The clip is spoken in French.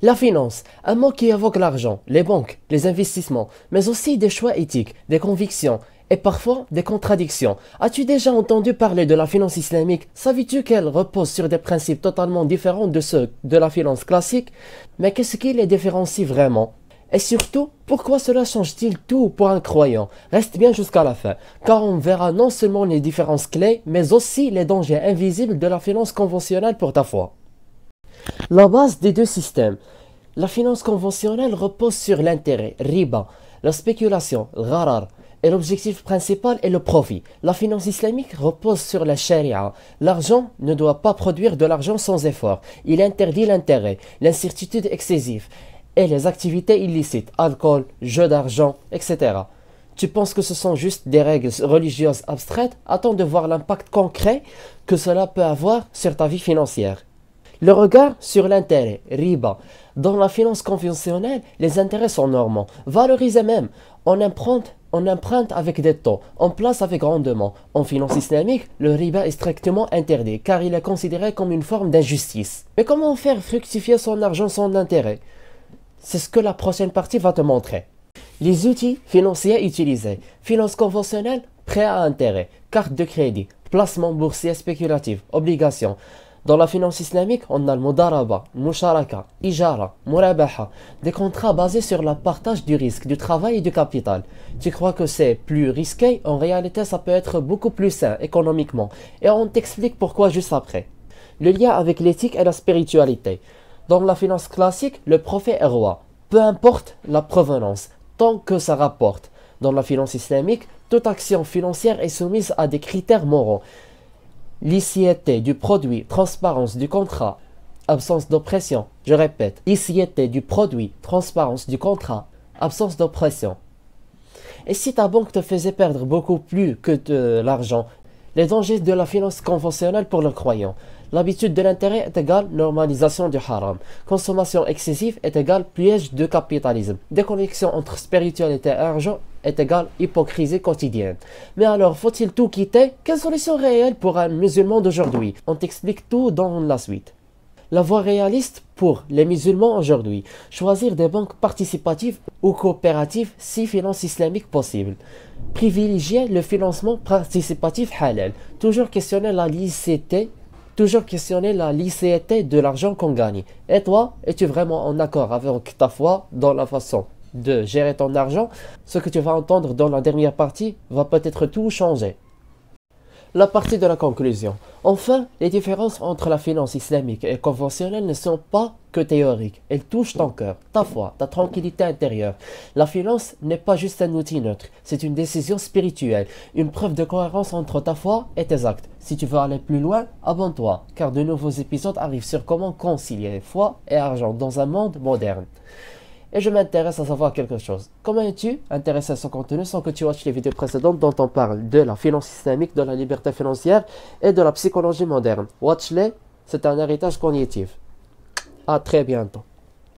La finance, un mot qui évoque l'argent, les banques, les investissements, mais aussi des choix éthiques, des convictions et parfois des contradictions. As-tu déjà entendu parler de la finance islamique? Savais-tu qu'elle repose sur des principes totalement différents de ceux de la finance classique? Mais qu'est-ce qui les différencie vraiment? Et surtout, pourquoi cela change-t-il tout pour un croyant? Reste bien jusqu'à la fin, car on verra non seulement les différences clés, mais aussi les dangers invisibles de la finance conventionnelle pour ta foi. La base des deux systèmes. La finance conventionnelle repose sur l'intérêt, riba, la spéculation, gharar, et l'objectif principal est le profit. La finance islamique repose sur la charia. L'argent ne doit pas produire de l'argent sans effort. Il interdit l'intérêt, l'incertitude excessive et les activités illicites, alcool, jeux d'argent, etc. Tu penses que ce sont juste des règles religieuses abstraites? Attends de voir l'impact concret que cela peut avoir sur ta vie financière. Le regard sur l'intérêt, riba. Dans la finance conventionnelle, les intérêts sont normaux, valorisés même. On emprunte avec des taux, on place avec rendement. En finance islamique, le riba est strictement interdit car il est considéré comme une forme d'injustice. Mais comment faire fructifier son argent sans intérêt? C'est ce que la prochaine partie va te montrer. Les outils financiers utilisés. Finance conventionnelle, prêt à intérêt, carte de crédit, placement boursier spéculatif, obligations. Dans la finance islamique, on a le mudaraba, musharaka, ijara, murabaha, des contrats basés sur le partage du risque, du travail et du capital. Tu crois que c'est plus risqué? En réalité, ça peut être beaucoup plus sain économiquement. Et on t'explique pourquoi juste après. Le lien avec l'éthique et la spiritualité. Dans la finance classique, le profit est roi. Peu importe la provenance, tant que ça rapporte. Dans la finance islamique, toute action financière est soumise à des critères moraux. Licéité du produit, transparence du contrat, absence d'oppression. Je répète, licéité du produit, transparence du contrat, absence d'oppression. Et si ta banque te faisait perdre beaucoup plus que de l'argent? Les dangers de la finance conventionnelle pour le croyant. L'habitude de l'intérêt est égale normalisation du haram. Consommation excessive est égale piège de capitalisme. Déconnexion entre spiritualité et argent est égale hypocrisie quotidienne. Mais alors, faut-il tout quitter? Quelle solution réelle pour un musulman d'aujourd'hui? On t'explique tout dans la suite. La voie réaliste pour les musulmans aujourd'hui. Choisir des banques participatives ou coopératives si finance islamique possible. Privilégier le financement participatif halal. Toujours questionner la licéité de l'argent qu'on gagne. Et toi, es-tu vraiment en accord avec ta foi dans la façon de gérer ton argent? Ce que tu vas entendre dans la dernière partie va peut-être tout changer. La partie de la conclusion. Enfin, les différences entre la finance islamique et conventionnelle ne sont pas que théoriques. Elles touchent ton cœur, ta foi, ta tranquillité intérieure. La finance n'est pas juste un outil neutre, c'est une décision spirituelle, une preuve de cohérence entre ta foi et tes actes. Si tu veux aller plus loin, abonne-toi, car de nouveaux épisodes arrivent sur comment concilier foi et argent dans un monde moderne. Et je m'intéresse à savoir quelque chose. Comment es-tu intéressé à ce contenu sans que tu watches les vidéos précédentes dont on parle de la finance islamique, de la liberté financière et de la psychologie moderne? Watch-les, c'est un héritage cognitif. À très bientôt.